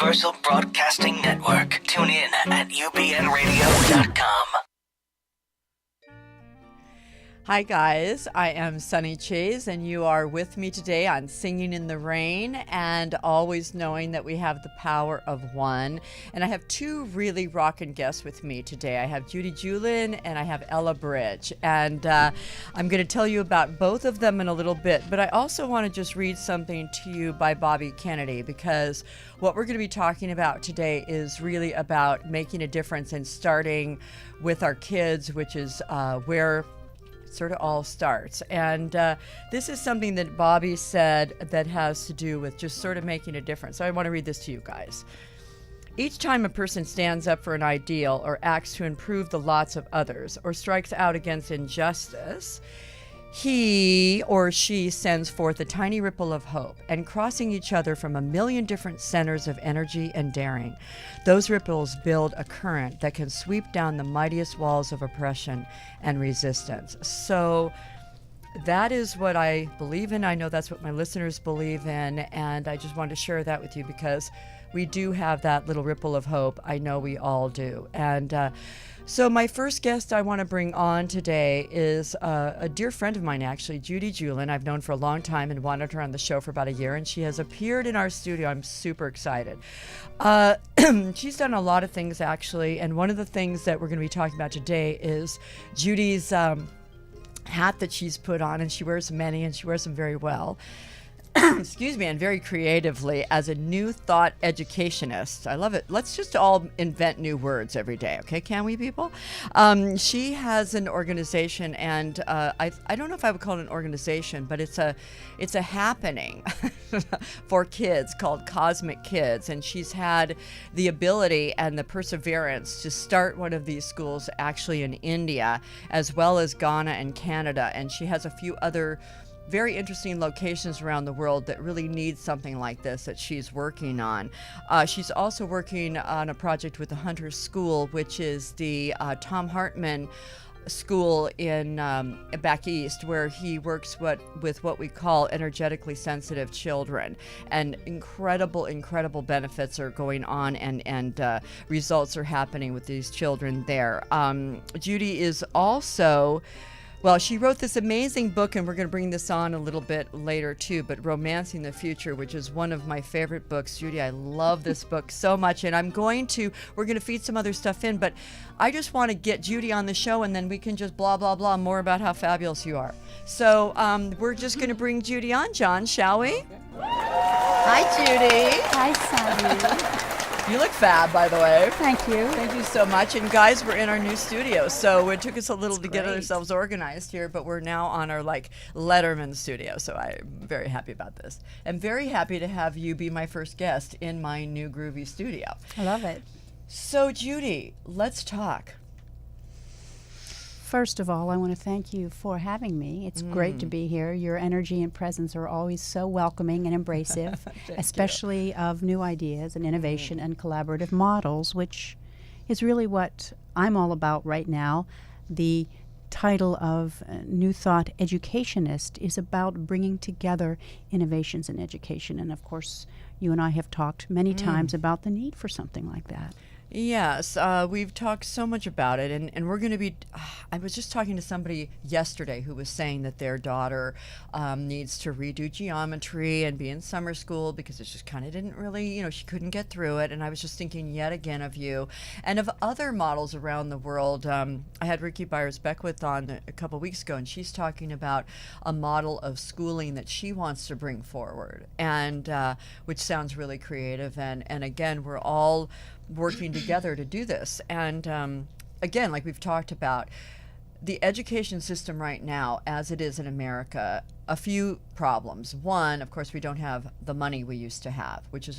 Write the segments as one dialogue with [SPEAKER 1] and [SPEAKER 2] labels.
[SPEAKER 1] Universal Broadcasting Network. Tune in at ubnradio.com.
[SPEAKER 2] Hi guys, I am Sunny Chayes and you are with me today on Singing in the Rain, and always knowing that we have the power of one. And I have two really rockin' guests with me today. I have Judy Julin and I have Ella Bridge, and I'm going to tell you about both of them in a little bit, but I also want to just read something to you by Bobby Kennedy, because what we're going to be talking about today is really about making a difference and starting with our kids, which is where sort of all starts. And this is something that Bobby said that has to do with just sort of making a difference. So I want to read this to you guys. Each time a person stands up for an ideal or acts to improve the lots of others or strikes out against injustice, he or she sends forth a tiny ripple of hope, and crossing each other from a million different centers of energy and daring, those ripples build a current that can sweep down the mightiest walls of oppression and resistance. So that is what I believe in. I know that's what my listeners believe in, and I just wanted to share that with you because we do have that little ripple of hope. I know we all do. And so my first guest I want to bring on today is a dear friend of mine, actually, Judy Julin. I've known for a long time and wanted her on the show for about a year, and she has appeared in our studio. I'm super excited. She's done a lot of things, actually, and one of the things that we're going to be talking about today is Judy's hat that she's put on, and she wears many, and she wears them very well. Excuse me, and very creatively as a new thought educationist. I love it. Let's just all invent new words every day, okay? Can we, people? She has an organization, and I don't know if I would call it an organization, but it's a happening for kids called Cosmikid, and she's had the ability and the perseverance to start one of these schools actually in India, as well as Ghana and Canada, and she has a few other very interesting locations around the world that really need something like this that she's working on. She's also working on a project with the Hunter School, which is the Tom Hartman school in back east, where he works with what we call energetically sensitive children, and incredible benefits are going on, and results are happening with these children there. Judy is also, well, she wrote this amazing book, and we're going to bring this on a little bit later too, but Romancing the Future, which is one of my favorite books. Judy, I love this book so much, and we're going to feed some other stuff in, but I just want to get Judy on the show, and then we can just blah, blah, blah more about how fabulous you are. So we're just going to bring Judy on, John, shall we? Hi, Judy.
[SPEAKER 3] Hi, Sunny.
[SPEAKER 2] You look fab, by the way.
[SPEAKER 3] Thank you.
[SPEAKER 2] Thank you so much. And guys, we're in our new studio, so it took us a little to get
[SPEAKER 3] great.
[SPEAKER 2] ourselves organized here, but we're now on our Letterman studio, so I'm very happy about this. I'm very happy to have you be my first guest in my new groovy studio.
[SPEAKER 3] I love it.
[SPEAKER 2] So Judy, let's talk.
[SPEAKER 3] First of all, I want to thank you for having me. It's great to be here. Your energy and presence are always so welcoming and embracive, especially of new ideas and innovation and collaborative models, which is really what I'm all about right now. The title of New Thought Educationist is about bringing together innovations in education. And of course, you and I have talked many times about the need for something like that.
[SPEAKER 2] Yes, we've talked so much about it, and we're going to be, I was just talking to somebody yesterday who was saying that their daughter needs to redo geometry and be in summer school because it just kind of didn't really, she couldn't get through it, and I was just thinking yet again of you and of other models around the world. I had Ricky Byers-Beckwith on a couple weeks ago, and she's talking about a model of schooling that she wants to bring forward, and which sounds really creative, and again, we're all working together to do this. And again, like we've talked about, the education system right now, as it is in America, a few problems. One, of course, we don't have the money we used to have, which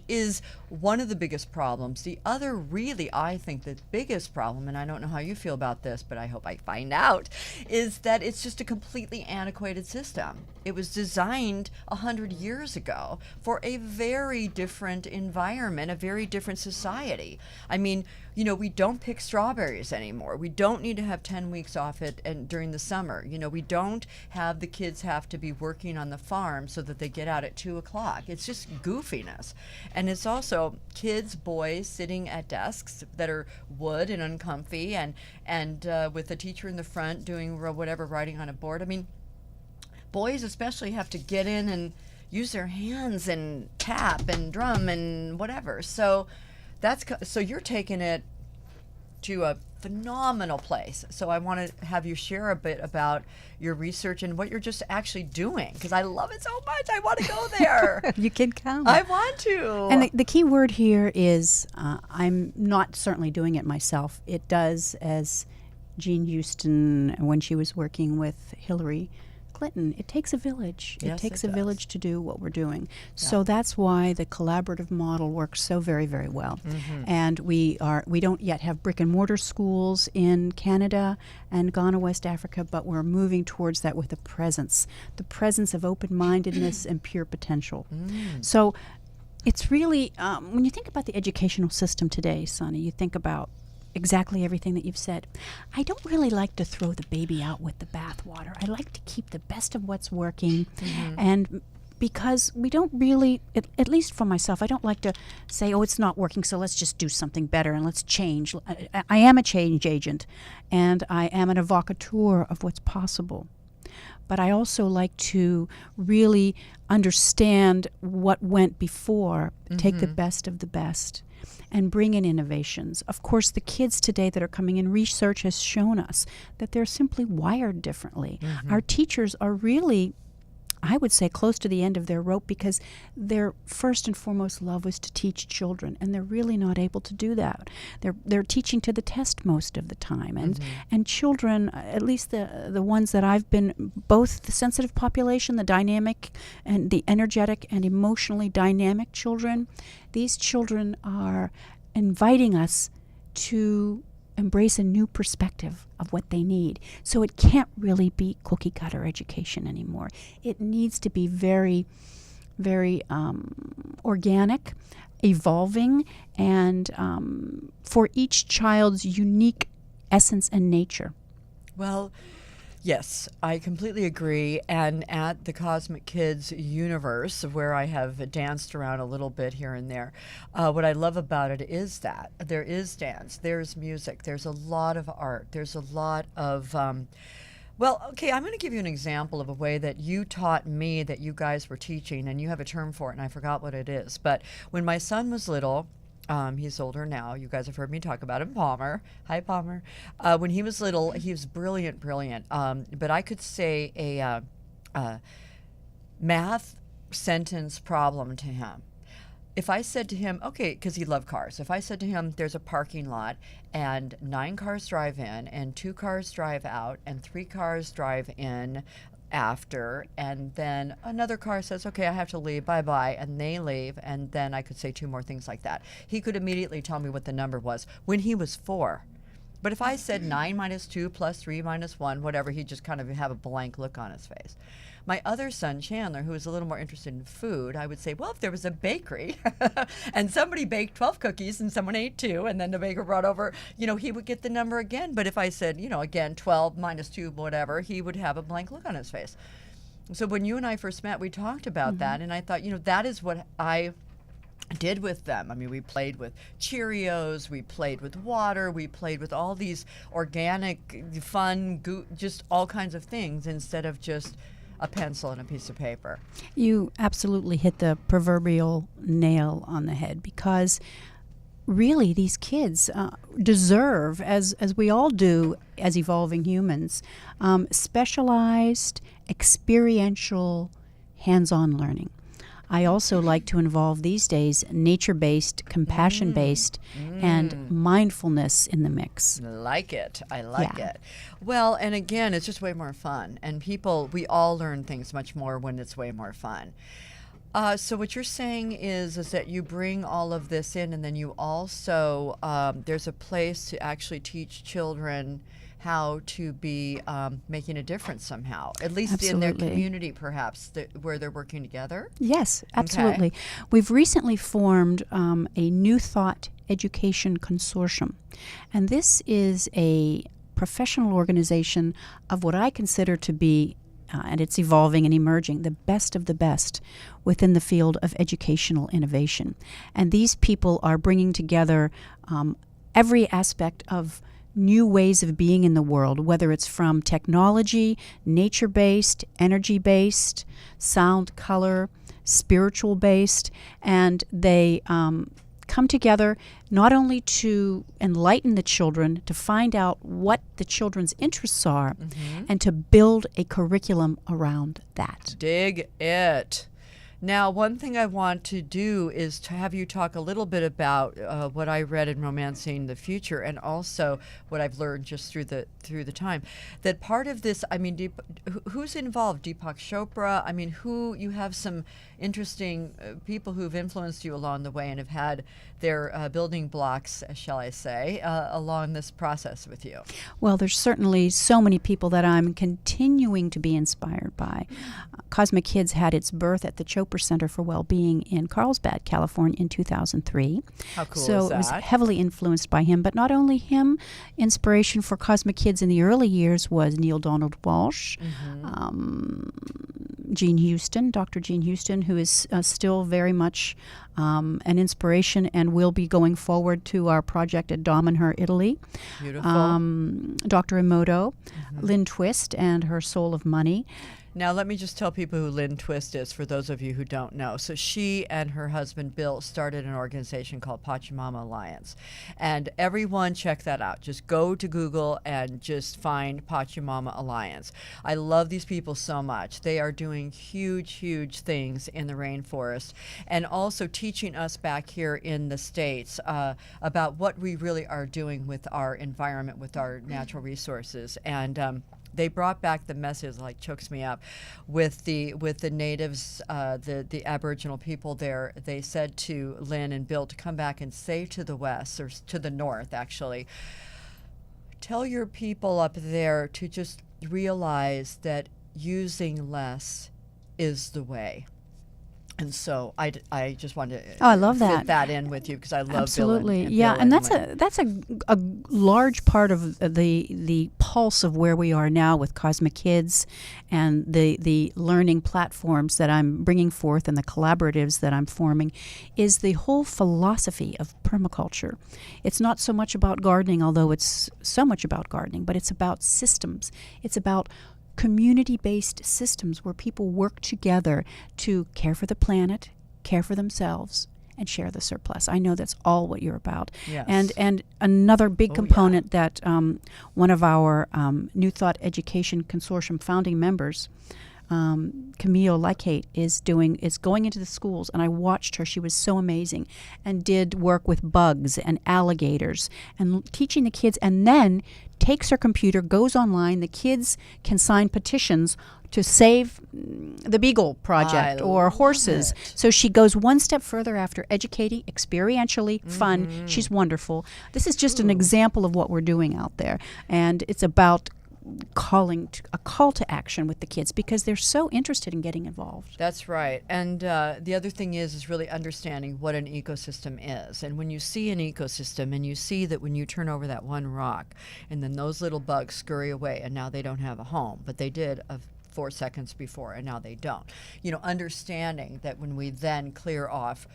[SPEAKER 2] is one of the biggest problems. The other, really, I think the biggest problem, and I don't know how you feel about this, but I hope I find out, is that it's just a completely antiquated system. It was designed 100 years ago for a very different environment, a very different society. I mean, we don't pick strawberries anymore. We don't need to have 10 weeks off it and during the summer. We don't have the kids kids have to be working on the farm so that they get out at 2 o'clock. It's just goofiness. And it's also kids, boys sitting at desks that are wood and uncomfy, and with the teacher in the front doing whatever, writing on a board. I mean, boys especially have to get in and use their hands and tap and drum and whatever. So so you're taking it to a phenomenal place. So I want to have you share a bit about your research and what you're just actually doing, because I love it so much. I want to go there.
[SPEAKER 3] You can come.
[SPEAKER 2] I want to.
[SPEAKER 3] And the key word here is I'm not certainly doing it myself. It does, as Jean Houston, when she was working with Hillary Clinton, it takes a village.
[SPEAKER 2] Yes,
[SPEAKER 3] it takes
[SPEAKER 2] it
[SPEAKER 3] a
[SPEAKER 2] does.
[SPEAKER 3] village to do what we're doing. So that's why the collaborative model works so very, very well. And we don't yet have brick and mortar schools in Canada and Ghana, West Africa, but we're moving towards that with the presence of open-mindedness and pure potential. So it's really, when you think about the educational system today, Sonny, you think about exactly everything that you've said. I don't really like to throw the baby out with the bathwater. I like to keep the best of what's working, and because we don't really, at least for myself, I don't like to say, oh, it's not working, so let's just do something better and let's change. I am a change agent, and I am an evocateur of what's possible. But I also like to really understand what went before, take the best of the best, and bring in innovations. Of course, the kids today that are coming in, research has shown us that they're simply wired differently. Our teachers are really, I would say, close to the end of their rope, because their first and foremost love was to teach children, and they're really not able to do that. They're teaching to the test most of the time, and children, at least the ones that I've been, both the sensitive population, the dynamic and the energetic and emotionally dynamic children, these children are inviting us to embrace a new perspective of what they need. So it can't really be cookie cutter education anymore. It needs to be very, very organic, evolving, and for each child's unique essence and nature.
[SPEAKER 2] Well, yes, I completely agree. And at the Cosmikids universe, where I have danced around a little bit here and there, what I love about it is that there is dance, there's music, there's a lot of art, there's a lot of, well, okay, I'm going to give you an example of a way that you taught me that you guys were teaching, and you have a term for it, and I forgot what it is. But when my son was little, he's older now. You guys have heard me talk about him, Palmer. Hi, Palmer. When he was little, he was brilliant. But I could say a math sentence problem to him. If I said to him, okay, because he loved cars. If I said to him, there's a parking lot, and 9 cars drive in, and 2 cars drive out, and 3 cars drive in after, and then another car says, okay, I have to leave, bye-bye, and they leave, and then I could say 2 more things like that. He could immediately tell me what the number was when he was 4. But if I said 9 minus 2 plus 3 minus 1, whatever, he'd just kind of have a blank look on his face. My other son, Chandler, who is a little more interested in food, I would say, well, if there was a bakery and somebody baked 12 cookies and someone ate 2, and then the baker brought over, he would get the number again. But if I said, again, 12 minus 2, whatever, he would have a blank look on his face. So when you and I first met, we talked about that, and I thought, that is what I did with them. I mean, we played with Cheerios, we played with water, we played with all these organic, fun, just all kinds of things instead of just a pencil and a piece of paper.
[SPEAKER 3] You absolutely hit the proverbial nail on the head, because really these kids deserve, as we all do as evolving humans, specialized, experiential, hands-on learning. I also like to involve these days nature-based, compassion-based, and mindfulness in the mix.
[SPEAKER 2] Like it. I like it. Well, and again, it's just way more fun. And we all learn things much more when it's way more fun. So what you're saying is that you bring all of this in, and then you also, there's a place to actually teach children how to be making a difference somehow, at least in their community, perhaps, where they're working together?
[SPEAKER 3] Yes, absolutely. Okay. We've recently formed a New Thought Education Consortium, and this is a professional organization of what I consider to be and it's evolving and emerging, the best of the best within the field of educational innovation. And these people are bringing together every aspect of new ways of being in the world, whether it's from technology, nature-based, energy-based, sound, color, spiritual-based, and they come together not only to enlighten the children, to find out what the children's interests are, and to build a curriculum around that.
[SPEAKER 2] Dig it. Now, one thing I want to do is to have you talk a little bit about what I read in Romancing the Future, and also what I've learned just through the time. That part of this, I mean, who's involved? Deepak Chopra. I mean, you have some interesting people who've influenced you along the way and have had their building blocks, shall I say, along this process with you.
[SPEAKER 3] Well, there's certainly so many people that I'm continuing to be inspired by. Cosmikids had its birth at the Chopra Center for Wellbeing in Carlsbad, California in 2003.
[SPEAKER 2] How cool
[SPEAKER 3] so
[SPEAKER 2] is that?
[SPEAKER 3] It was heavily influenced by him, but not only him. Inspiration for Cosmikids in the early years was Neil Donald Walsh, Jean Houston, Dr. Jean Houston, who is still very much an inspiration and will be going forward to our project at Damanhur, Italy.
[SPEAKER 2] Beautiful.
[SPEAKER 3] Dr. Emoto, Lynn Twist and her Soul of Money.
[SPEAKER 2] Now, let me just tell people who Lynn Twist is, for those of you who don't know. So she and her husband, Bill, started an organization called Pachamama Alliance. And everyone check that out. Just go to Google and just find Pachamama Alliance. I love these people so much. They are doing huge, huge things in the rainforest, and also teaching us back here in the States about what we really are doing with our environment, with our natural resources. And they brought back the message, like chokes me up, with the natives, the Aboriginal people there. They said to Lynn and Bill to come back and say to the west, or to the north actually, tell your people up there to just realize that using less is the way. And so I just wanted to
[SPEAKER 3] I love
[SPEAKER 2] fit that in with you, because I love
[SPEAKER 3] absolutely.
[SPEAKER 2] Bill
[SPEAKER 3] Yeah,
[SPEAKER 2] Bill
[SPEAKER 3] and
[SPEAKER 2] Lynn.
[SPEAKER 3] that's a large part of the pulse of where we are now with Cosmikids and the learning platforms that I'm bringing forth and the collaboratives that I'm forming, is the whole philosophy of permaculture. It's not so much about gardening, although it's so much about gardening, but it's about systems. It's about community-based systems where people work together to care for the planet, care for themselves, and share the surplus. I know that's all what you're about.
[SPEAKER 2] Yes.
[SPEAKER 3] And another big component that one of our New Thought Education Consortium founding members, Camille Lykate, is going into the schools, and I watched her. She was so amazing, and did work with bugs and alligators and teaching the kids, and then takes her computer, goes online. The kids can sign petitions to save the Beagle Project or horses. So she goes one step further after educating, experientially, fun. She's wonderful. This is just an example of what we're doing out there, and it's about a call to action with the kids, because they're so interested in getting involved.
[SPEAKER 2] That's right. And the other thing is really understanding what an ecosystem is. And when you see an ecosystem, and you see that when you turn over that one rock, and then those little bugs scurry away, and now they don't have a home, but they did 4 seconds before, and now they don't. Understanding that when we then clear off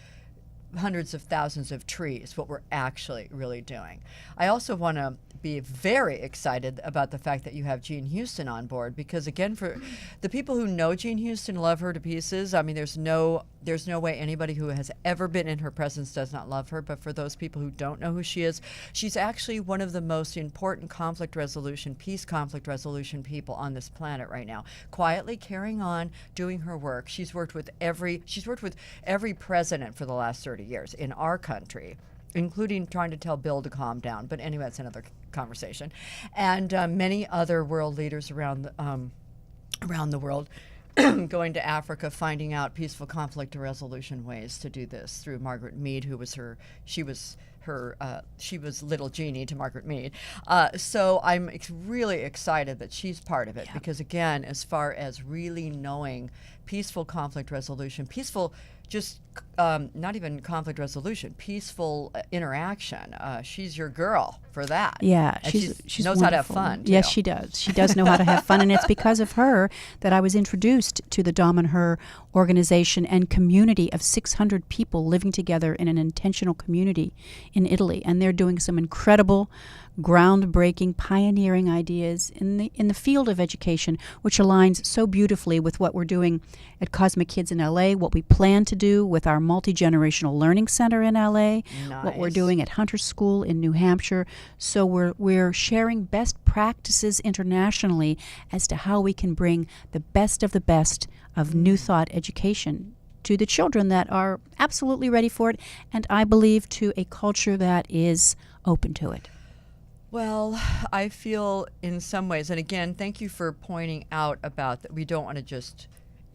[SPEAKER 2] hundreds of thousands of trees, what we're actually really doing. I also want to be very excited about the fact that you have Jean Houston on board, because again, for the people who know Jean Houston, love her to pieces. I mean, there's no way anybody who has ever been in her presence does not love her. But for those people who don't know who she is, she's actually one of the most important peace conflict resolution people on this planet right now, quietly carrying on doing her work. She's worked with every president for the last 30 years in our country, including trying to tell Bill to calm down. But anyway, that's another conversation. And many other world leaders around the world, going to Africa, finding out peaceful conflict resolution ways to do this, through Margaret Mead, who was she was Little Jeannie to Margaret Mead. So I'm really excited that she's part of it, because again, as far as really knowing peaceful conflict resolution, peaceful, just not even conflict resolution, peaceful interaction. She's your girl for that.
[SPEAKER 3] Yeah,
[SPEAKER 2] And
[SPEAKER 3] she
[SPEAKER 2] knows how to have
[SPEAKER 3] wonderful.
[SPEAKER 2] fun, too.
[SPEAKER 3] Yes, she does. She does know how to have fun, and it's because of her that I was introduced to the Dom and Her organization and community of 600 people living together in an intentional community in Italy, and they're doing some incredible, groundbreaking, pioneering ideas in the field of education, which aligns so beautifully with what we're doing at Cosmikids in LA, what we plan to do with our multi-generational learning center in LA, what we're
[SPEAKER 2] Nice.
[SPEAKER 3] doing at Hunter School in New Hampshire. So we're sharing best practices internationally as to how we can bring the best of New Thought education to the children that are absolutely ready for it, and I believe to a culture that is open to it.
[SPEAKER 2] Well, I feel in some ways, and again, thank you for pointing out about that we don't want to just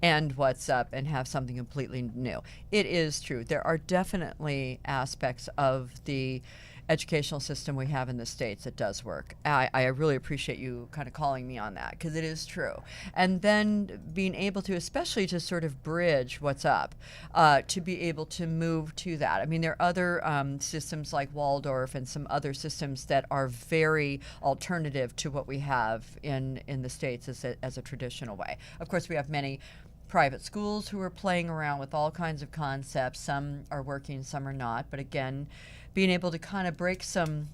[SPEAKER 2] end what's up and have something completely new. It is true. There are definitely aspects of the educational system we have in the States that does work. I really appreciate you kind of calling me on that, because it is true. And then being able to, especially to sort of bridge what's up, to be able to move to that. I mean, there are other systems like Waldorf and some other systems that are very alternative to what we have in the States as a traditional way. Of course, we have many private schools who are playing around with all kinds of concepts. Some are working, some are not. But again, being able to kind of break some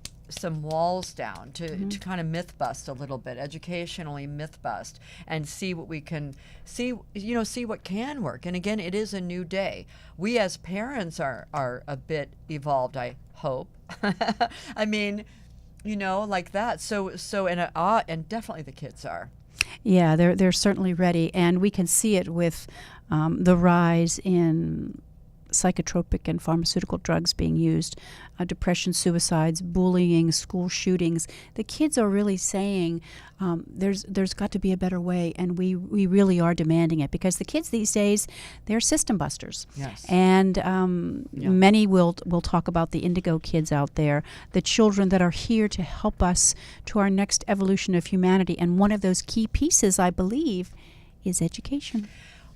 [SPEAKER 2] walls down, to kind of myth bust a little bit, educationally myth bust, and see what we can see what can work. And again, it is a new day. We as parents are a bit evolved, I hope. I mean, like that. So and definitely the kids are.
[SPEAKER 3] Yeah, they're certainly ready, and we can see it with the rise in psychotropic and pharmaceutical drugs being used, depression, suicides, bullying, school shootings. The kids are really saying there's got to be a better way, and we really are demanding it, because the kids these days, they're system busters.
[SPEAKER 2] Yes.
[SPEAKER 3] And many will talk about the indigo kids out there, the children that are here to help us to our next evolution of humanity. And one of those key pieces, I believe, is education.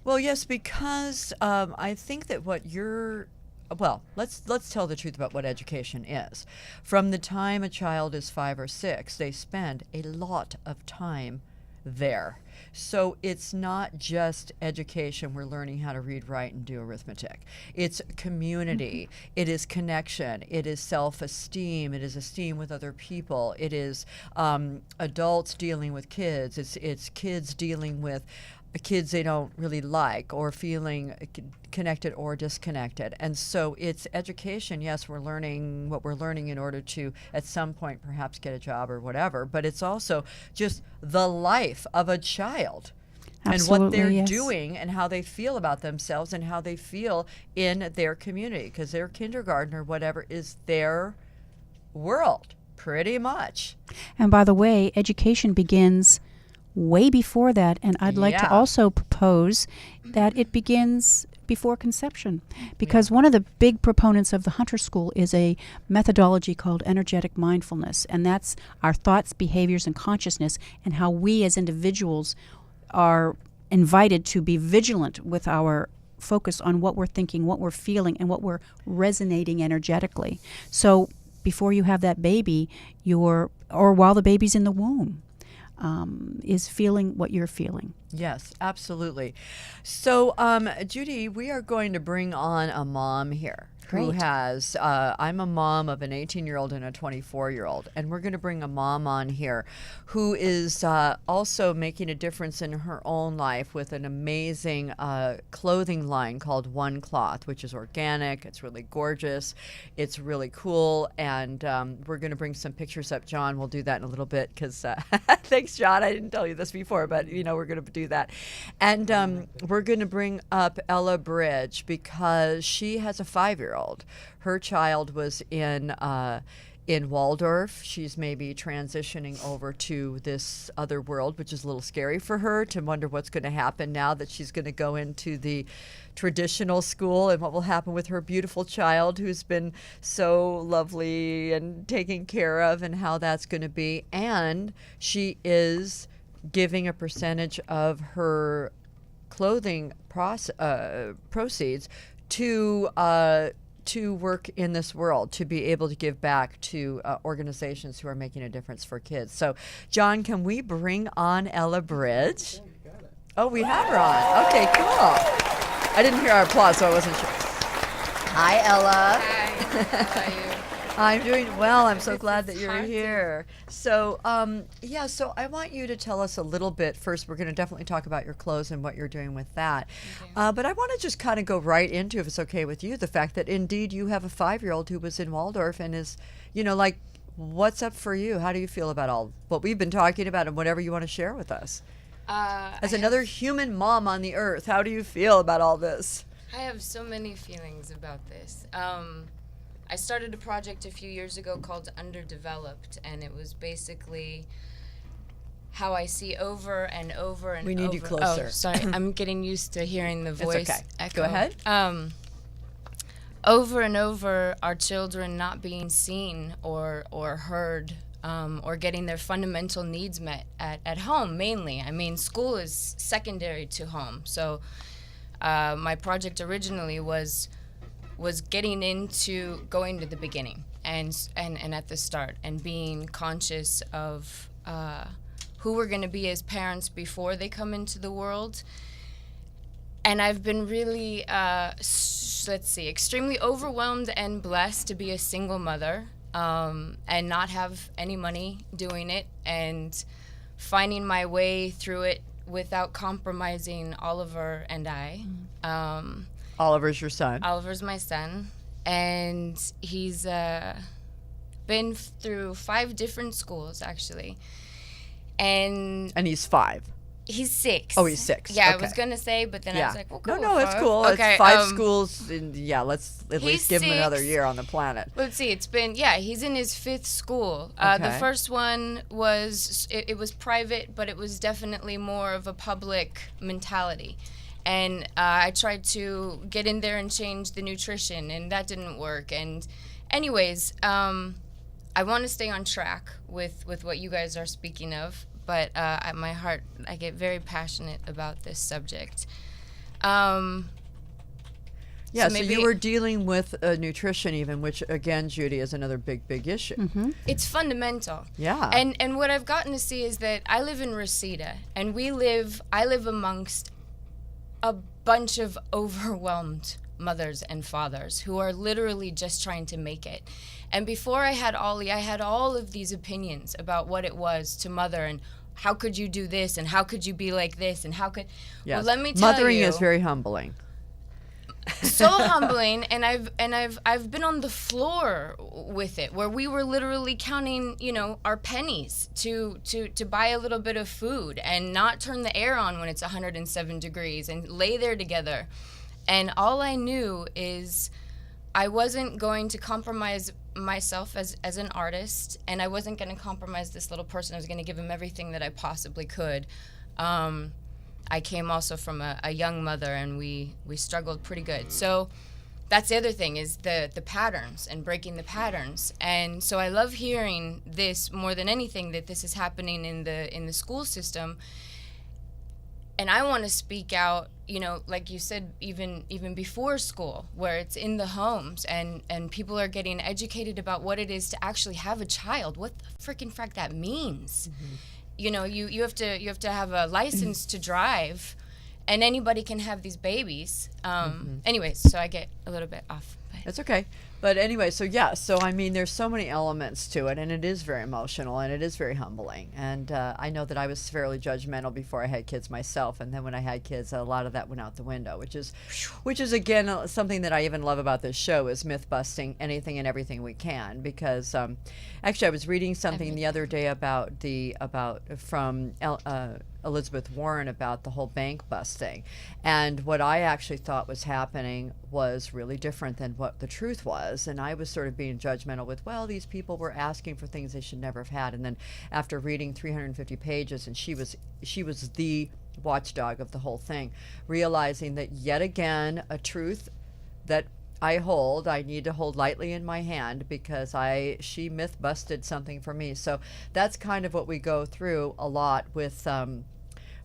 [SPEAKER 2] Well, yes, because I think that let's tell the truth about what education is. From the time a child is 5 or 6, they spend a lot of time there. So it's not just education. We're learning how to read, write, and do arithmetic. It's community. It is connection. It is self-esteem. It is esteem with other people. It is adults dealing with kids. It's kids dealing with kids they don't really like, or feeling connected or disconnected. And so it's education. Yes, we're learning what we're learning in order to, at some point, perhaps get a job or whatever, but it's also just the life of a child.
[SPEAKER 3] Absolutely,
[SPEAKER 2] and what they're
[SPEAKER 3] yes.
[SPEAKER 2] doing and how they feel about themselves and how they feel in their community, because their kindergarten or whatever is their world, pretty much.
[SPEAKER 3] And by the way, education begins way before that, and I'd like to also propose that it begins before conception, because one of the big proponents of the Hunter School is a methodology called energetic mindfulness, and that's our thoughts, behaviors, and consciousness, and how we as individuals are invited to be vigilant with our focus on what we're thinking, what we're feeling, and what we're resonating energetically. So before you have that baby, or while the baby's in the womb, is feeling what you're feeling.
[SPEAKER 2] Yes, absolutely. So, Judy, we are going to bring on a mom here who
[SPEAKER 3] Great.
[SPEAKER 2] has, I'm a mom of an 18-year-old and a 24-year-old, and we're going to bring a mom on here who is also making a difference in her own life with an amazing clothing line called One Cloth, which is organic. It's really gorgeous. It's really cool, and we're going to bring some pictures up. John will do that in a little bit, because thanks, John. I didn't tell you this before, but we're going to do that. And we're going to bring up Ella Bridge, because she has a 5-year-old. Her child was in Waldorf. She's maybe transitioning over to this other world, which is a little scary for her, to wonder what's going to happen now that she's going to go into the traditional school, and what will happen with her beautiful child who's been so lovely and taken care of, and how that's going to be. And she is giving a percentage of her clothing proceeds to work in this world, to be able to give back to organizations who are making a difference for kids. So, John, can we bring on Ella Bridge? Oh, we have her on. Okay, cool. I didn't hear our applause, so I wasn't sure. Hi, Ella.
[SPEAKER 4] Hi. How are you?
[SPEAKER 2] I'm doing well. I'm so glad that you're here. So, so I want you to tell us a little bit. First, we're going to definitely talk about your clothes and what you're doing with that. Okay. But I want to just kind of go right into, if it's okay with you, the fact that indeed you have a 5-year-old who was in Waldorf and is, like, what's up for you? How do you feel about all what we've been talking about and whatever you want to share with us? As another human mom on the earth, how do you feel about all this?
[SPEAKER 4] I have so many feelings about this. I started a project a few years ago called Underdeveloped, and it was basically how I see over and over and over.
[SPEAKER 2] We need you closer.
[SPEAKER 4] Oh, sorry. I'm getting used to hearing the voice echo.
[SPEAKER 2] Go ahead.
[SPEAKER 4] Over and over, our children not being seen or heard, or getting their fundamental needs met at home, mainly. I mean, school is secondary to home. So my project originally was getting into going to the beginning and at the start and being conscious of who we're going to be as parents before they come into the world. And I've been really, extremely overwhelmed and blessed to be a single mother and not have any money doing it and finding my way through it without compromising Oliver and I.
[SPEAKER 2] Oliver's your son.
[SPEAKER 4] Oliver's my son, and he's been through 5 different schools, actually. And
[SPEAKER 2] he's 5.
[SPEAKER 4] He's 6.
[SPEAKER 2] Oh, he's 6.
[SPEAKER 4] Yeah,
[SPEAKER 2] okay.
[SPEAKER 4] I was gonna say, but then I was like, well, cool.
[SPEAKER 2] No, it's cool.
[SPEAKER 4] Okay,
[SPEAKER 2] it's 5 schools, and let's at least give him another year on the planet.
[SPEAKER 4] Let's see. It's been he's in his 5th school. The first one was it was private, but it was definitely more of a public mentality. And I tried to get in there and change the nutrition, and that didn't work. And anyways, I want to stay on track with what you guys are speaking of, but at my heart, I get very passionate about this subject.
[SPEAKER 2] So you were dealing with nutrition even, which, again, Judy, is another big issue.
[SPEAKER 3] Mm-hmm.
[SPEAKER 4] It's fundamental.
[SPEAKER 2] Yeah.
[SPEAKER 4] And what I've gotten to see is that I live in Reseda, and I live amongst a bunch of overwhelmed mothers and fathers who are literally just trying to make it. And before I had Ollie, I had all of these opinions about what it was to mother and how could you do this and how could you be like this and how could...
[SPEAKER 2] Yes.
[SPEAKER 4] Well, let me tell
[SPEAKER 2] Mothering
[SPEAKER 4] you...
[SPEAKER 2] is very humbling.
[SPEAKER 4] So humbling, and I've been on the floor with it, where we were literally counting, our pennies to buy a little bit of food and not turn the air on when it's 107 degrees and lay there together. And all I knew is I wasn't going to compromise myself as an artist, and I wasn't going to compromise this little person. I was going to give him everything that I possibly could. I came also from a young mother, and we struggled pretty good. So that's the other thing, is the patterns and breaking the patterns. And so I love hearing this more than anything, that this is happening in the school system. And I want to speak out, like you said, even before school, where it's in the homes and people are getting educated about what it is to actually have a child, what the freaking frack that means. Mm-hmm. You have to have a license to drive, and anybody can have these babies. Anyways, so I get a little bit off.
[SPEAKER 2] That's okay. But anyway, so I mean, there's so many elements to it, and it is very emotional, and it is very humbling. And I know that I was fairly judgmental before I had kids myself, and then when I had kids, a lot of that went out the window, which is again something that I even love about this show, is myth busting anything and everything we can. Because actually, I was reading something the other day from Elizabeth Warren about the whole bank busting, and what I actually thought was happening was really different than what the truth was. And I was sort of being judgmental with, well, these people were asking for things they should never have had. And then after reading 350 pages, and she was the watchdog of the whole thing, realizing that yet again a truth that I need to hold lightly in my hand, because she myth busted something for me. So that's kind of what we go through a lot with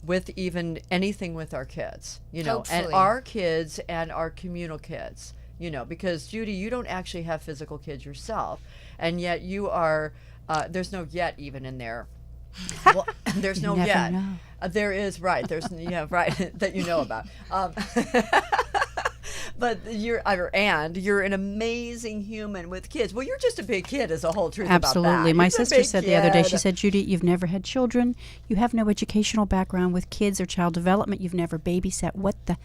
[SPEAKER 2] with even anything with our kids, you know, and
[SPEAKER 4] Hopefully.
[SPEAKER 2] our kids and our communal kids, you know, because Judy, you don't actually have physical kids yourself, and yet you are, there's no yet even in there. Well, there's no
[SPEAKER 3] never
[SPEAKER 2] yet.
[SPEAKER 3] know.
[SPEAKER 2] There is, right. There's, yeah, right, that you know about. But you're an amazing human with kids. Well, you're just a big kid is the whole truth about that.
[SPEAKER 3] Absolutely. My
[SPEAKER 2] You're just a
[SPEAKER 3] sister
[SPEAKER 2] big
[SPEAKER 3] said the other day, she
[SPEAKER 2] kid.
[SPEAKER 3] said, Judy, you've never had children. You have no educational background with kids or child development. You've never babysat. What the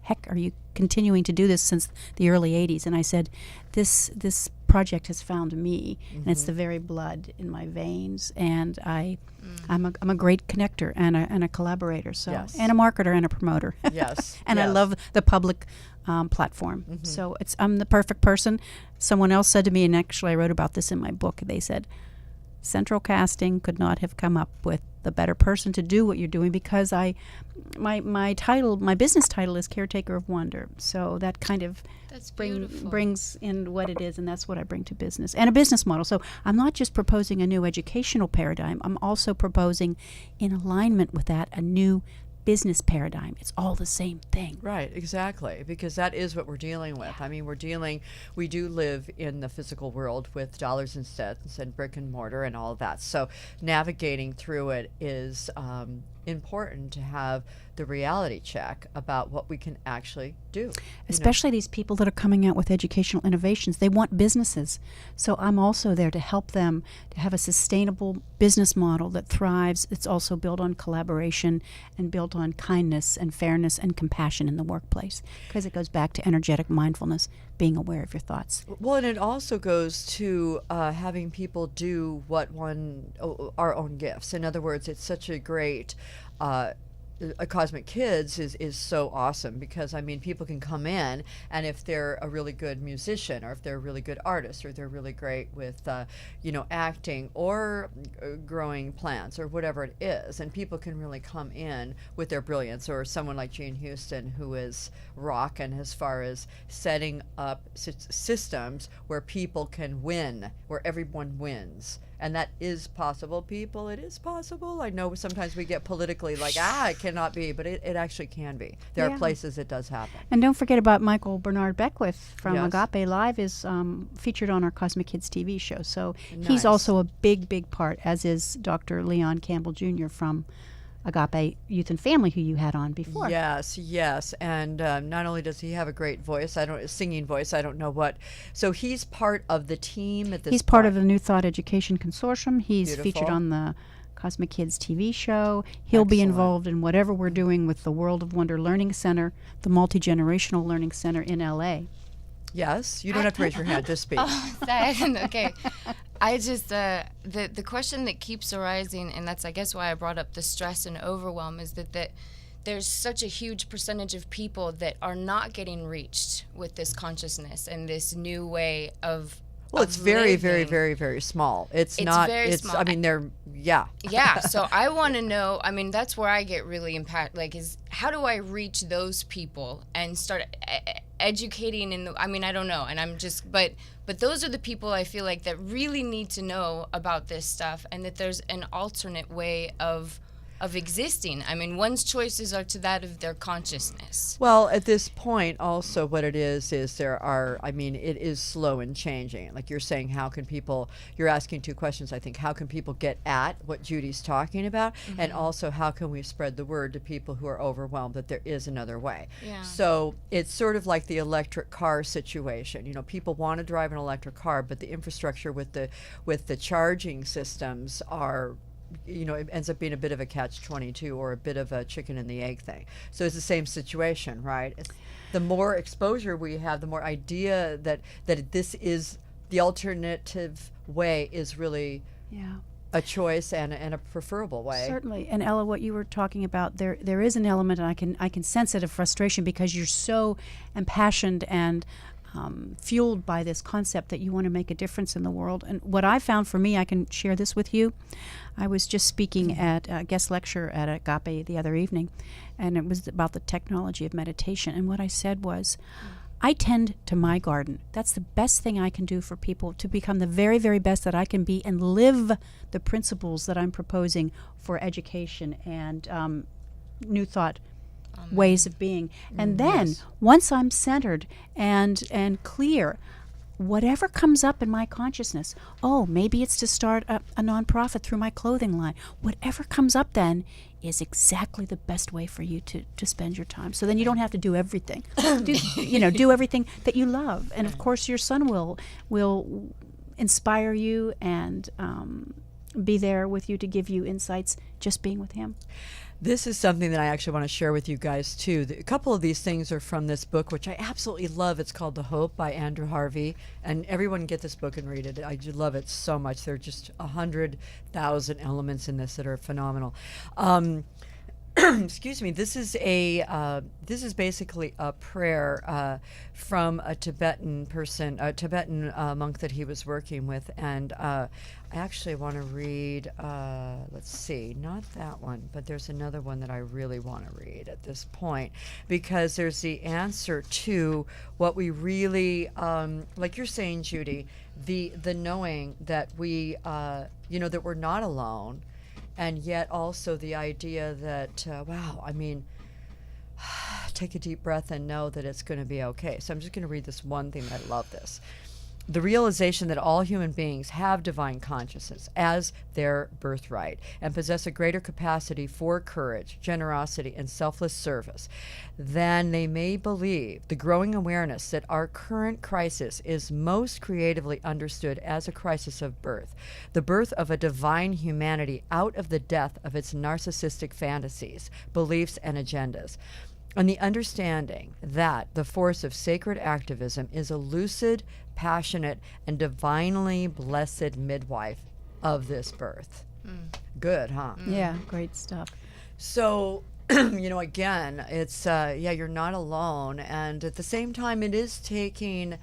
[SPEAKER 3] heck are you continuing to do this since the early 80s? And I said, this project has found me, and it's the very blood in my veins. And I'm a great connector and a collaborator, so
[SPEAKER 2] Yes.
[SPEAKER 3] and a marketer and a promoter.
[SPEAKER 2] Yes,
[SPEAKER 3] And I
[SPEAKER 2] yes.
[SPEAKER 3] love the public platform. So I'm the perfect person. Someone else said to me, and actually I wrote about this in my book, they said, Central Casting could not have come up with the better person to do what you're doing, because my business title is Caretaker of Wonder. So that kind of
[SPEAKER 4] That's beautiful.
[SPEAKER 3] brings in what it is, and that's what I bring to business, and a business model. So I'm not just proposing a new educational paradigm, I'm also proposing, in alignment with that, a new business paradigm. It's all the same thing.
[SPEAKER 2] Right, exactly, because that is what we're dealing with. I mean, we do live in the physical world with dollars and cents and brick and mortar and all of that. So navigating through it is important to have the reality check about what we can actually do. you know?
[SPEAKER 3] Especially these people that are coming out with educational innovations. They want businesses. So I'm also there to help them to have a sustainable business model that thrives. It's also built on collaboration and built on kindness and fairness and compassion in the workplace. Because it goes back to energetic mindfulness, being aware of your thoughts.
[SPEAKER 2] Well, and it also goes to having people do our own gifts. In other words, it's such a great Cosmikids is so awesome, because I mean, people can come in, and if they're a really good musician, or if they're a really good artist, or they're really great with acting or growing plants or whatever it is, and people can really come in with their brilliance. Or someone like Jean Houston, who is rocking as far as setting up systems where people can win, where everyone wins. And that is possible, people. It is possible. I know sometimes we get politically like, it cannot be, but it actually can be. There
[SPEAKER 3] Yeah.
[SPEAKER 2] are places it does happen.
[SPEAKER 3] And don't forget about Michael Bernard Beckwith from
[SPEAKER 2] Yes.
[SPEAKER 3] Agape Live is featured on our Cosmikids TV show. So
[SPEAKER 2] Nice.
[SPEAKER 3] he's also a big, big part, as is Dr. Leon Campbell Jr. from Agape Youth and Family, who you had on before.
[SPEAKER 2] Yes. And not only does he have a great voice, singing voice, I don't know what. So he's part of the team at this
[SPEAKER 3] He's part
[SPEAKER 2] point.
[SPEAKER 3] of the New Thought Education Consortium. He's featured
[SPEAKER 2] Beautiful.
[SPEAKER 3] on the Cosmikids TV show. He'll be
[SPEAKER 2] Excellent.
[SPEAKER 3] involved in whatever we're doing with the World of Wonder Learning Center, the Multi-Generational Learning Center in LA.
[SPEAKER 2] Yes, you don't have to raise your hand, just speak.
[SPEAKER 4] Okay. I just the question that keeps arising, and that's I guess why I brought up the stress and overwhelm, is that there's such a huge percentage of people that are not getting reached with this consciousness and this new way of
[SPEAKER 2] Well,
[SPEAKER 4] of
[SPEAKER 2] it's very, very,
[SPEAKER 4] living.
[SPEAKER 2] very, very small. It's
[SPEAKER 4] It's
[SPEAKER 2] not.
[SPEAKER 4] small.
[SPEAKER 2] I mean, yeah.
[SPEAKER 4] Yeah, so I want to know, I mean, that's where I get really impacted, like, is how do I reach those people and start educating I don't know, and I'm just, but those are the people I feel like that really need to know about this stuff, and that there's an alternate way of existing. I mean, one's choices are to that of their consciousness.
[SPEAKER 2] Well, at this point, also what it is it is slow in changing. Like you're saying, you're asking two questions, I think. How can people get at what Judy's talking about?
[SPEAKER 4] Mm-hmm.
[SPEAKER 2] And also, how can we spread the word to people who are overwhelmed that there is another way?
[SPEAKER 4] Yeah.
[SPEAKER 2] So it's sort of like the electric car situation. You know, people want to drive an electric car, but the infrastructure with the charging systems are, it ends up being a bit of a catch-22 or a bit of a chicken and the egg thing. So it's the same situation, right? The more exposure we have, the more idea that this is the alternative way is really a choice and a preferable way.
[SPEAKER 3] Certainly. And Ella, what you were talking about, there is an element, and I can sense it, of frustration, because you're so impassioned and fueled by this concept that you want to make a difference in the world. And what I found for me, I can share this with you. I was just speaking at a guest lecture at Agape the other evening, and it was about the technology of meditation. And what I said was, I tend to my garden. That's the best thing I can do for people, to become the very, very best that I can be and live the principles that I'm proposing for education and new thought ways of being. And then once I'm centered and clear, whatever comes up in my consciousness, maybe it's to start a nonprofit through my clothing line. Whatever comes up then is exactly the best way for you to spend your time. So then you don't have to do everything. Do everything that you love. And of course your son will inspire you and be there with you to give you insights just being with him.
[SPEAKER 2] This is something that I actually want to share with you guys too. A couple of these things are from this book, which I absolutely love. It's called The Hope by Andrew Harvey, and everyone get this book and read it. I just love it so much. There are just 100,000 elements in this that are phenomenal. Excuse me. This is basically a prayer from a Tibetan monk that he was working with, and I actually want to read. Let's see, not that one, but there's another one that I really want to read at this point, because there's the answer to what we really, like you're saying, Judy, the knowing that we, that we're not alone. And yet also the idea that, take a deep breath and know that it's going to be okay. So I'm just going to read this one thing. I love this. The realization that all human beings have divine consciousness as their birthright and possess a greater capacity for courage, generosity, and selfless service than they may believe. The growing awareness that our current crisis is most creatively understood as a crisis of birth, the birth of a divine humanity out of the death of its narcissistic fantasies, beliefs, and agendas. And the understanding that the force of sacred activism is a lucid, passionate, and divinely blessed midwife of this birth. Good, huh?
[SPEAKER 3] Yeah, great stuff.
[SPEAKER 2] So, again, it's, you're not alone. And at the same time, it is taking,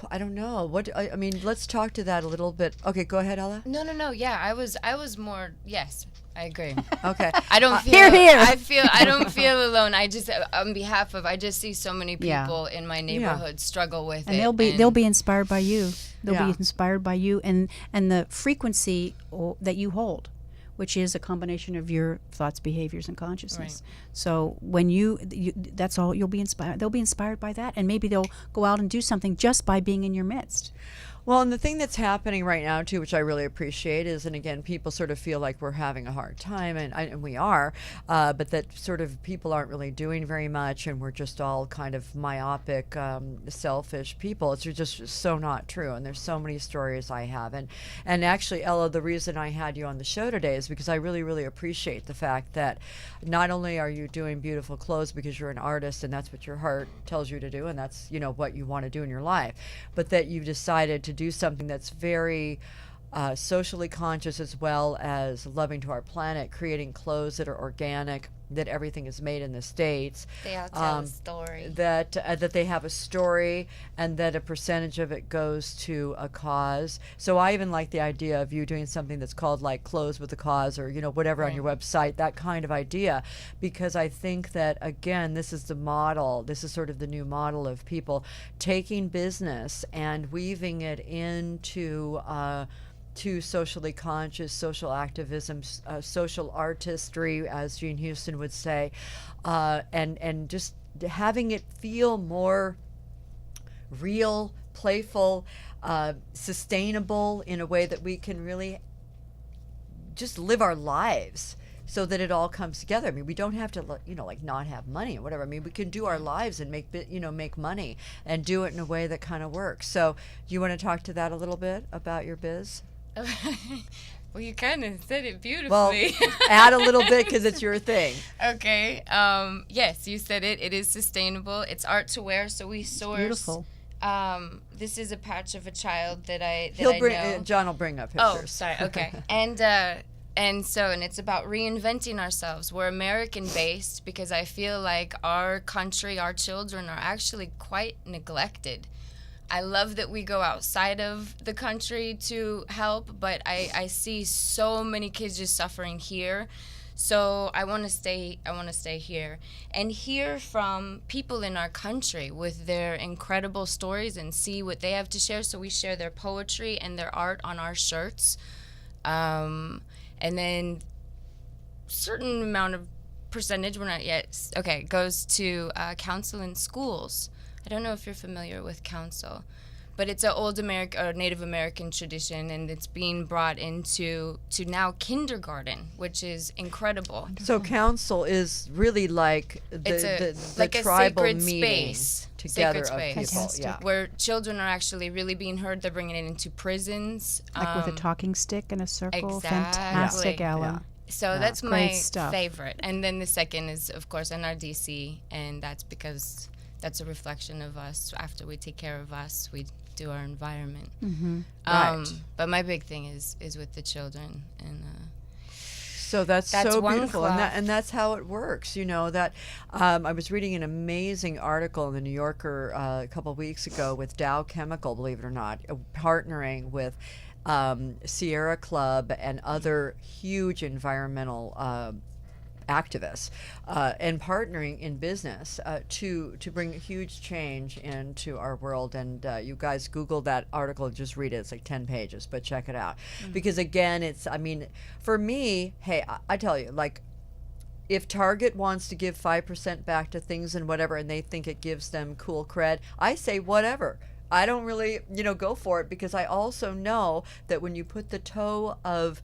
[SPEAKER 2] I don't know. Let's talk to that a little bit. Okay, go ahead, Ella.
[SPEAKER 4] No. Yeah, I was more, yes. I agree.
[SPEAKER 2] Okay.
[SPEAKER 4] I don't feel.
[SPEAKER 3] Here.
[SPEAKER 4] I don't feel alone. I just, on behalf of, I just see so many people in my neighborhood struggle with it.
[SPEAKER 3] And they'll be inspired by you. They'll be inspired by you and the frequency that you hold, which is a combination of your thoughts, behaviors, and consciousness.
[SPEAKER 4] Right.
[SPEAKER 3] So when that's all, you'll be inspired. They'll be inspired by that, and maybe they'll go out and do something just by being in your midst.
[SPEAKER 2] Well, and the thing that's happening right now, too, which I really appreciate is, and again, people sort of feel like we're having a hard time, and we are, but that sort of people aren't really doing very much, and we're just all kind of myopic, selfish people. It's just so not true, and there's so many stories I have. And actually, Ella, the reason I had you on the show today is because I really, really appreciate the fact that not only are you doing beautiful clothes because you're an artist, and that's what your heart tells you to do, and that's, what you want to do in your life, but that you've decided to do something that's very socially conscious as well as loving to our planet, creating clothes that are organic, that everything is made in the States.
[SPEAKER 4] They all tell a story.
[SPEAKER 2] That they have a story, and that a percentage of it goes to a cause. So I even like the idea of you doing something that's called like Clothes with a Cause, or whatever on your website, that kind of idea, because I think that, again, this is the model. This is sort of the new model of people taking business and weaving it into to socially conscious, social activism, social artistry, as Jean Houston would say, and just having it feel more real, playful, sustainable, in a way that we can really just live our lives so that it all comes together. I mean, we don't have to, like not have money or whatever. I mean, we can do our lives and make money and do it in a way that kind of works. So do you want to talk to that a little bit about your biz?
[SPEAKER 4] Well, you kind of said it beautifully.
[SPEAKER 2] Well, add a little bit because it's your thing.
[SPEAKER 4] Okay. Yes, you said it. It is sustainable. It's art to wear, so we source.
[SPEAKER 3] Beautiful.
[SPEAKER 4] This is a patch of a child that I know.
[SPEAKER 2] John will bring up pictures.
[SPEAKER 4] Oh, sorry. Okay. And it's about reinventing ourselves. We're American-based because I feel like our country, our children are actually quite neglected. I love that we go outside of the country to help, but I see so many kids just suffering here. So I want to stay here and hear from people in our country with their incredible stories and see what they have to share. So we share their poetry and their art on our shirts. And then certain amount of percentage, we're not yet, okay, goes to council in schools. I don't know if you're familiar with council, but it's an old Native American tradition, and it's being brought into now kindergarten, which is incredible.
[SPEAKER 2] So council is really like the
[SPEAKER 4] like a
[SPEAKER 2] tribal
[SPEAKER 4] sacred
[SPEAKER 2] meeting
[SPEAKER 4] space.
[SPEAKER 2] together
[SPEAKER 4] Sacred
[SPEAKER 2] of
[SPEAKER 4] space.
[SPEAKER 2] people.
[SPEAKER 3] Fantastic.
[SPEAKER 2] Yeah.
[SPEAKER 4] Where children are actually really being heard. They're bringing it into prisons.
[SPEAKER 3] Like with a talking stick in a circle.
[SPEAKER 4] exactly.
[SPEAKER 3] Fantastic,
[SPEAKER 4] Yeah.
[SPEAKER 3] Ella.
[SPEAKER 4] So that's
[SPEAKER 3] Great
[SPEAKER 4] my
[SPEAKER 3] stuff.
[SPEAKER 4] favorite. And then the second is, of course, NRDC, and that's because that's a reflection of us. After we take care of us, we do our environment.
[SPEAKER 2] Right.
[SPEAKER 4] But my big thing is with the children, and
[SPEAKER 2] So that's so
[SPEAKER 4] one
[SPEAKER 2] beautiful,
[SPEAKER 4] club.
[SPEAKER 2] and that's how it works. You know that I was reading an amazing article in the New Yorker a couple of weeks ago with Dow Chemical, believe it or not, partnering with Sierra Club and other huge environmental activists, and partnering in business to bring huge change into our world. And you guys Google that article and just read it. It's like 10 pages, but check it out. Because again, I mean, for me, hey, I tell you, like, if Target wants to give 5% back to things and whatever, and they think it gives them cool cred, I say whatever. I don't really, go for it, because I also know that when you put the toe of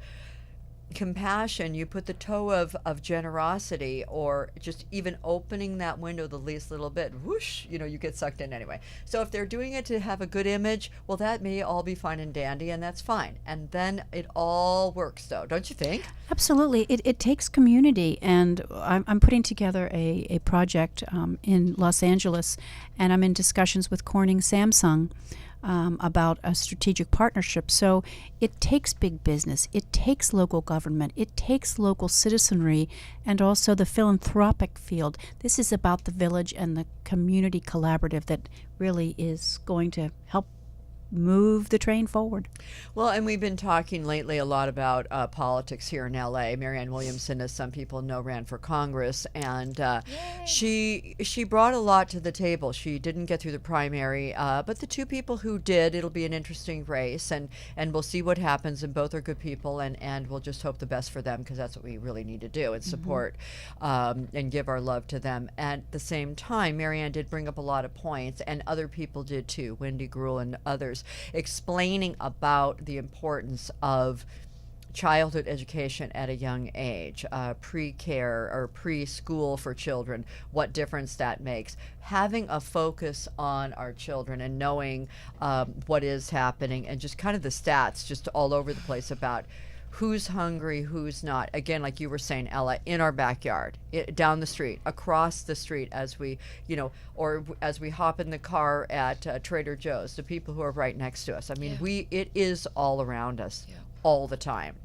[SPEAKER 2] compassion, you put the toe of generosity, or just even opening that window the least little bit, whoosh, you get sucked in anyway. So if they're doing it to have a good image, well, that may all be fine and dandy, and that's fine. And then it all works, though, don't you think?
[SPEAKER 3] Absolutely. It takes community, and I'm putting together a project in Los Angeles, and I'm in discussions with Corning Samsung about a strategic partnership. So it takes big business, it takes local government, it takes local citizenry, and also the philanthropic field. This is about the village and the community collaborative that really is going to help move the train forward.
[SPEAKER 2] Well, and we've been talking lately a lot about politics here in LA. Marianne Williamson, as some people know, ran for Congress, and she brought a lot to the table. She didn't get through the primary, but the two people who did, it'll be an interesting race, and we'll see what happens, and both are good people, and we'll just hope the best for them, because that's what we really need to do, and support and give our love to them. At the same time, Marianne did bring up a lot of points, and other people did too, Wendy Gruhl and others, explaining about the importance of childhood education at a young age, pre-care or preschool for children, what difference that makes. Having a focus on our children and knowing what is happening, and just kind of the stats just all over the place about who's hungry, who's not. Again, like you were saying, Ella, in our backyard, down the street, across the street, as we, or as we hop in the car at Trader Joe's, the people who are right next to us. I mean, it is all around us all the time.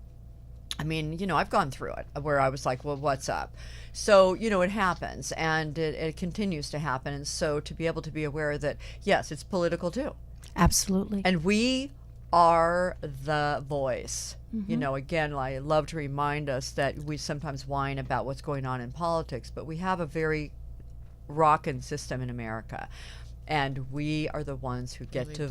[SPEAKER 2] I mean, I've gone through it where I was like, well, what's up? So, it happens, and it continues to happen. And so to be able to be aware that, yes, it's political too.
[SPEAKER 3] Absolutely.
[SPEAKER 2] And we are the voice. Again, I love to remind us that we sometimes whine about what's going on in politics, but we have a very rockin' system in America, and we are the ones who get to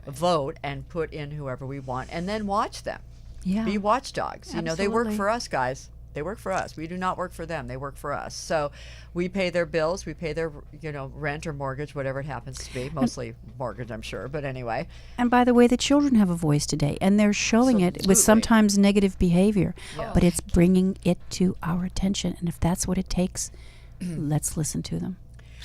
[SPEAKER 2] vote and put in whoever we want, and then watch them.
[SPEAKER 3] Yeah.
[SPEAKER 2] Be watchdogs. They work
[SPEAKER 3] Absolutely.
[SPEAKER 2] for us, guys. They work for us. We do not work for them. They work for us. So we pay their bills. We pay their, rent or mortgage, whatever it happens to be. Mostly mortgage, I'm sure. But anyway.
[SPEAKER 3] And by the way, the children have a voice today, and they're showing it with
[SPEAKER 2] Absolutely.
[SPEAKER 3] sometimes negative behavior, but it's bringing it to our attention. And if that's what it takes, let's listen to them.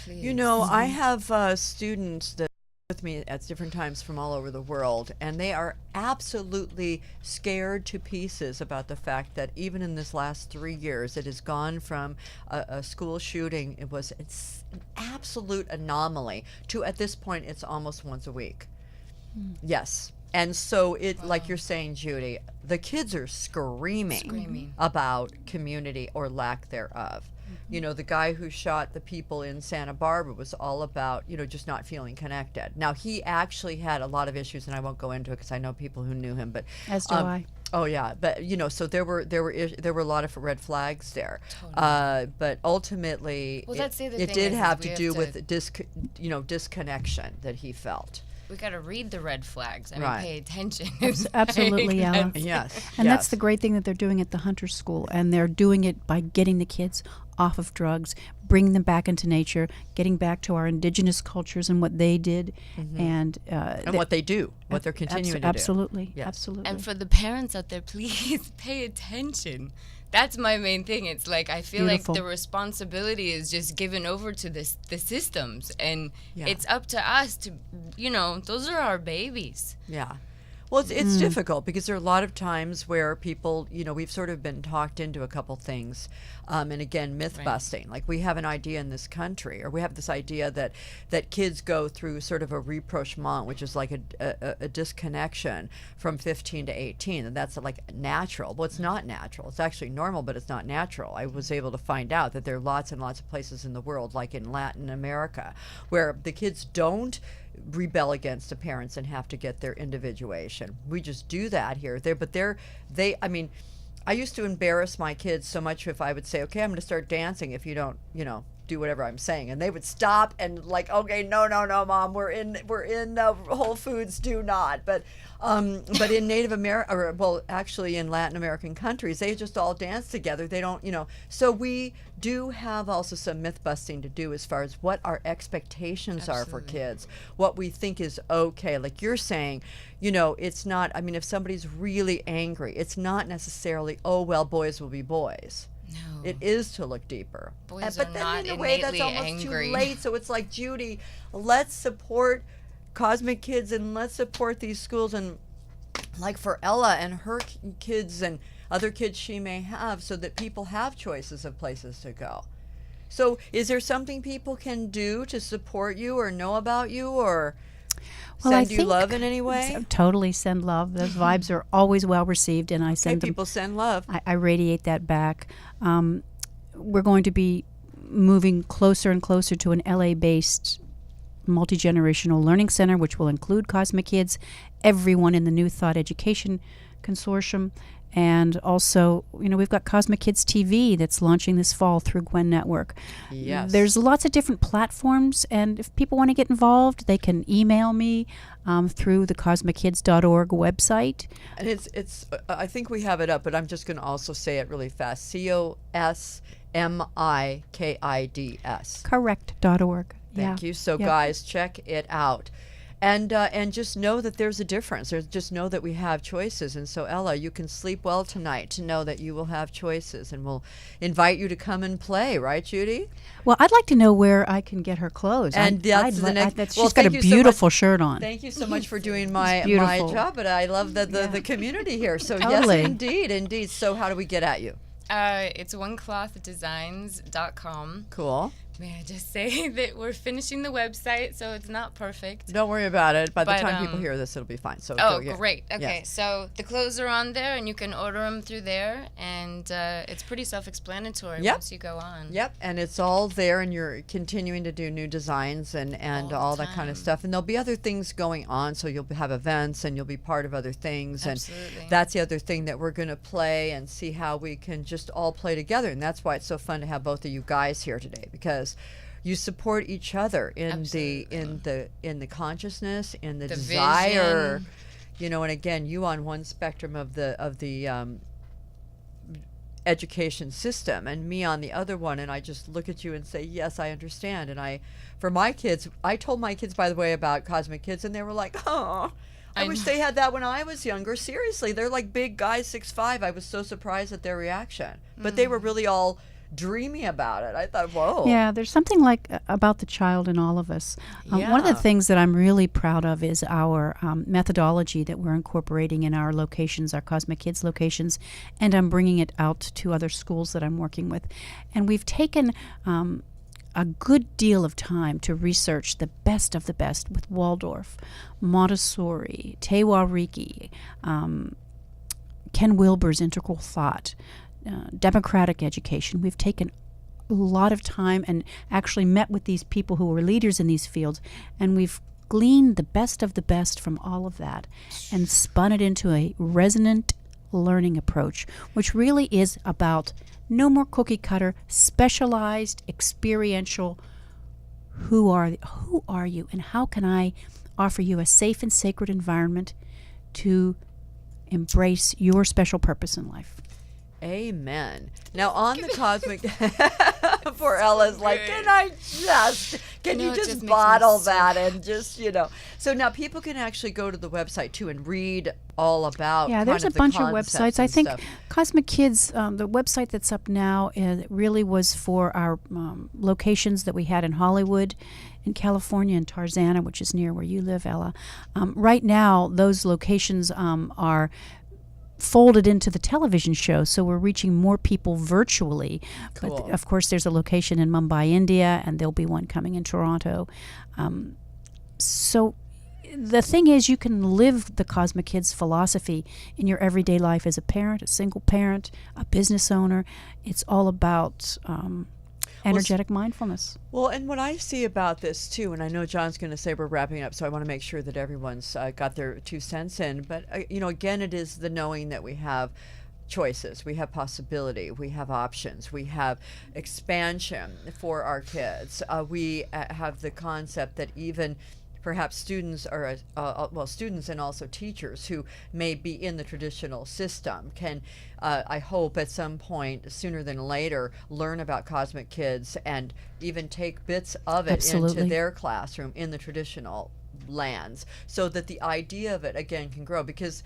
[SPEAKER 4] please.
[SPEAKER 2] I have students that with me at different times from all over the world, and they are absolutely scared to pieces about the fact that even in this last 3 years, it has gone from a school shooting, it's an absolute anomaly, to at this point it's almost once a week. Yes. And so like you're saying, Judy, the kids are screaming about community or lack thereof. The guy who shot the people in Santa Barbara was all about, just not feeling connected. Now, he actually had a lot of issues, and I won't go into it because I know people who knew him. But
[SPEAKER 3] As do I.
[SPEAKER 2] Oh yeah, but so there were a lot of red flags there. But ultimately,
[SPEAKER 4] that's the other
[SPEAKER 2] it
[SPEAKER 4] thing
[SPEAKER 2] did
[SPEAKER 4] is
[SPEAKER 2] have
[SPEAKER 4] we
[SPEAKER 2] to
[SPEAKER 4] have
[SPEAKER 2] do
[SPEAKER 4] to-
[SPEAKER 2] with disconnection that he felt.
[SPEAKER 4] We got to read the red flags. I mean,
[SPEAKER 2] Right.
[SPEAKER 4] pay attention.
[SPEAKER 3] Absolutely, Ella.
[SPEAKER 2] Yes,
[SPEAKER 3] And that's the great thing that they're doing at the Hunter School, and they're doing it by getting the kids off of drugs, bringing them back into nature, getting back to our indigenous cultures and what they did, and
[SPEAKER 2] what they do, what they're continuing to do.
[SPEAKER 3] Absolutely,
[SPEAKER 2] Yes.
[SPEAKER 3] absolutely.
[SPEAKER 4] And for the parents out there, please pay attention. That's my main thing. It's like I feel
[SPEAKER 3] Beautiful.
[SPEAKER 4] like the responsibility is just given over to the systems, and
[SPEAKER 2] Yeah.
[SPEAKER 4] it's up to us to, those are our babies.
[SPEAKER 2] Yeah. Well, it's difficult because there are a lot of times where people, we've sort of been talked into a couple things. And again, myth busting. Like we have an idea in this country, or we have this idea that kids go through sort of a rapprochement, which is like a disconnection from 15 to 18. And that's like natural. Well, it's not natural. It's actually normal, but it's not natural. I was able to find out that there are lots and lots of places in the world, like in Latin America, where the kids don't rebel against the parents and have to get their individuation. We just do that here. I used to embarrass my kids so much if I would say, okay, I'm going to start dancing if you don't, do whatever I'm saying, and they would stop and like, okay, no, Mom, we're in Whole Foods, do not. But in Native America, or well, actually in Latin American countries, they just all dance together. They don't, So we do have also some myth busting to do as far as what our expectations are for kids, what we think is okay. Like you're saying, it's not. I mean, if somebody's really angry, it's not necessarily, oh well, boys will be boys.
[SPEAKER 4] No.
[SPEAKER 2] It is to look deeper.
[SPEAKER 4] Boys
[SPEAKER 2] but
[SPEAKER 4] are
[SPEAKER 2] then
[SPEAKER 4] not
[SPEAKER 2] in a way that's
[SPEAKER 4] innately
[SPEAKER 2] almost
[SPEAKER 4] angry.
[SPEAKER 2] too late. So it's like, Judy, let's support Cosmikids and let's support these schools, and like for Ella and her kids and other kids she may have, so that people have choices of places to go. So is there something people can do to support you or know about you or send you love in any way?
[SPEAKER 3] Totally send love. Those vibes are always well received, and I send them.
[SPEAKER 2] People send love.
[SPEAKER 3] I radiate that back. We're going to be moving closer and closer to an LA-based multi-generational learning center, which will include Cosmikids, everyone in the New Thought Education Consortium, and also, we've got Cosmikids TV that's launching this fall through Gwen Network.
[SPEAKER 2] Yes.
[SPEAKER 3] There's lots of different platforms, and if people want to get involved, they can email me through the cosmikids.org website.
[SPEAKER 2] And it's I think we have it up, but I'm just going to also say it really fast. COSMIKIDS.
[SPEAKER 3] Correct.org.
[SPEAKER 2] Thank you. So guys, check it out. And just know that there's a difference. Just know that we have choices. And so, Ella, you can sleep well tonight to know that you will have choices. And we'll invite you to come and play, right, Judy?
[SPEAKER 3] Well, I'd like to know where I can get her clothes.
[SPEAKER 2] And that's the next.
[SPEAKER 3] She's got a beautiful shirt on.
[SPEAKER 2] Thank you so much for doing my job. But I love the community here. So
[SPEAKER 3] Totally.
[SPEAKER 2] Yes, indeed. So how do we get at you?
[SPEAKER 4] It's oneclothdesigns.com.
[SPEAKER 2] Cool.
[SPEAKER 4] May I just say that we're finishing the website, so it's not perfect.
[SPEAKER 2] Don't worry about it. By the time people hear this, it'll be fine. So
[SPEAKER 4] great. Okay,
[SPEAKER 2] Yes.
[SPEAKER 4] so the clothes are on there, and you can order them through there, and it's pretty self-explanatory once you go on.
[SPEAKER 2] Yep, and it's all there, and you're continuing to do new designs and all that kind of stuff. And there'll be other things going on, so you'll have events, and you'll be part of other things.
[SPEAKER 4] Absolutely.
[SPEAKER 2] And that's the other thing that we're going to play and see how we can just all play together. And that's why it's so fun to have both of you guys here today, because you support each other in the consciousness, in the desire,
[SPEAKER 4] vision.
[SPEAKER 2] And again, you on one spectrum of the education system, and me on the other one, and I just look at you and say, yes, I understand. And for my kids, I told my kids, by the way, about Cosmikids, and they were like, oh, I wish they had that when I was younger. Seriously, they're like big guys, 6'5". I was so surprised at their reaction, but they were really all dreamy about it. I thought, whoa.
[SPEAKER 3] Yeah, there's something like about the child in all of us. One of the things that I'm really proud of is our methodology that we're incorporating in our locations, our Cosmikids locations, and I'm bringing it out to other schools that I'm working with. And we've taken a good deal of time to research the best of the best with Waldorf, Montessori, Tewa Riki, Ken Wilber's Integral Thought, democratic education. We've taken a lot of time and actually met with these people who were leaders in these fields, and we've gleaned the best of the best from all of that and spun it into a resonant learning approach, which really is about no more cookie cutter, specialized, experiential. Who are you, and how can I offer you a safe and sacred environment to embrace your special purpose in life?
[SPEAKER 2] Amen. Now on the cosmic, poor Ella's like, can
[SPEAKER 4] No,
[SPEAKER 2] you
[SPEAKER 4] it
[SPEAKER 2] just
[SPEAKER 4] just makes me
[SPEAKER 2] bottle
[SPEAKER 4] sick.
[SPEAKER 2] that and just, So now people can actually go to the website too and read all about.
[SPEAKER 3] Yeah,
[SPEAKER 2] kind
[SPEAKER 3] there's a
[SPEAKER 2] the
[SPEAKER 3] bunch of
[SPEAKER 2] concepts
[SPEAKER 3] websites. I
[SPEAKER 2] and
[SPEAKER 3] think
[SPEAKER 2] stuff.
[SPEAKER 3] Cosmikids, the website that's up now, really was for our locations that we had in Hollywood, in California, and Tarzana, which is near where you live, Ella. Right now, those locations are folded into the television show, so we're reaching more people virtually.
[SPEAKER 2] Cool.
[SPEAKER 3] But of course, there's a location in Mumbai, India, and there'll be one coming in Toronto. So the thing is, you can live the Cosmikids philosophy in your everyday life as a parent, a single parent, a business owner. It's all about energetic mindfulness.
[SPEAKER 2] Well, and what I see about this too, and I know John's going to say we're wrapping up, so I want to make sure that everyone's got their 2 cents in. But again, it is the knowing that we have choices, we have possibility, we have options, we have expansion for our kids. We have the concept that even perhaps students are students and also teachers who may be in the traditional system can I hope at some point sooner than later learn about Cosmikids and even take bits of it
[SPEAKER 3] Absolutely.
[SPEAKER 2] into their classroom in the traditional lands, so that the idea of it again can grow, because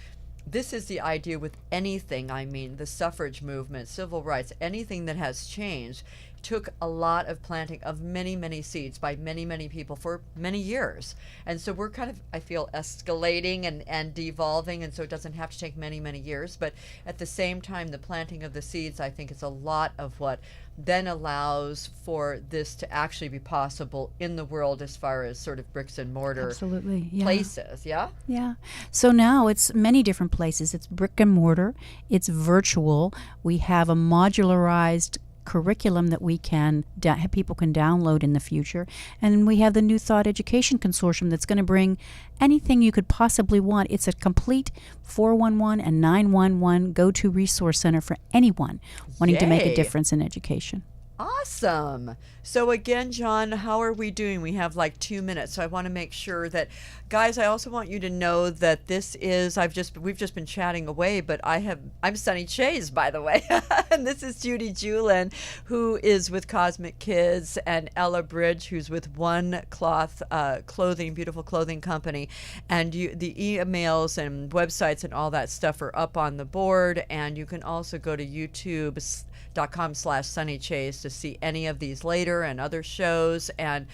[SPEAKER 2] this is the idea with anything. I mean, the suffrage movement, civil rights, anything that has changed took a lot of planting of many, many seeds by many, many people for many years. And so we're kind of, I feel, escalating and devolving, and so it doesn't have to take many, many years. But at the same time, the planting of the seeds, I think, is a lot of what then allows for this to actually be possible in the world as far as sort of bricks and mortar
[SPEAKER 3] Absolutely, yeah.
[SPEAKER 2] places. Yeah?
[SPEAKER 3] Yeah. So now it's many different places. It's brick and mortar. It's virtual. We have a modularized curriculum that we can people can download in the future, and we have the New Thought Education Consortium that's going to bring anything you could possibly want. It's a complete 411 and 911 go-to resource center for anyone wanting to make
[SPEAKER 2] Yay.
[SPEAKER 3] a difference in education.
[SPEAKER 2] Awesome. So again, John, how are we doing? We have like 2 minutes, so I want to make sure that, guys, I also want you to know that this is, we've just been chatting away, but I'm Sunny Chayes, by the way, and this is Judy Julin, who is with Cosmikids, and Ella Bridge, who's with One Cloth Clothing, beautiful clothing company, and the emails and websites and all that stuff are up on the board, and you can also go to youtube.com/sunnychase to see any of these later and other shows. And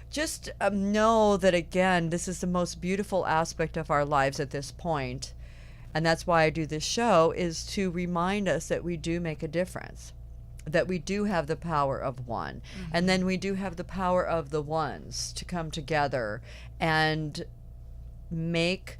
[SPEAKER 2] just know that, again, this is the most beautiful aspect of our lives at this point, and that's why I do this show, is to remind us that we do make a difference, that we do have the power of one, and then we do have the power of the ones to come together and make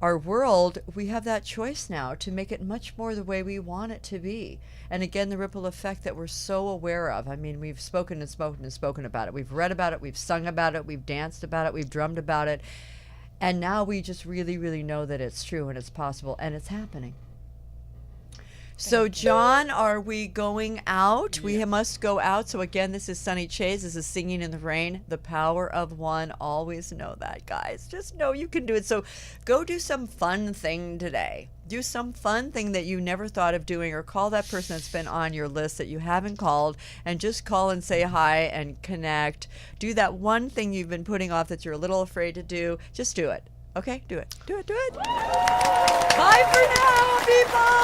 [SPEAKER 2] our world. We have that choice now to make it much more the way we want it to be. And again, the ripple effect that we're so aware of. I mean, we've spoken and spoken and spoken about it. We've read about it. We've sung about it. We've danced about it. We've drummed about it. And now we just really, really know that it's true and it's possible and it's happening. So, John, are we going out? We must go out. So, again, this is Sunny Chayes. This is Singing in the Rain. The power of one. Always know that, guys. Just know you can do it. So, go do some fun thing today. Do some fun thing that you never thought of doing, or call that person that's been on your list that you haven't called, and just call and say hi and connect. Do that one thing you've been putting off that you're a little afraid to do. Just do it. Okay? Do it. Do it. Do it. Bye for now, people.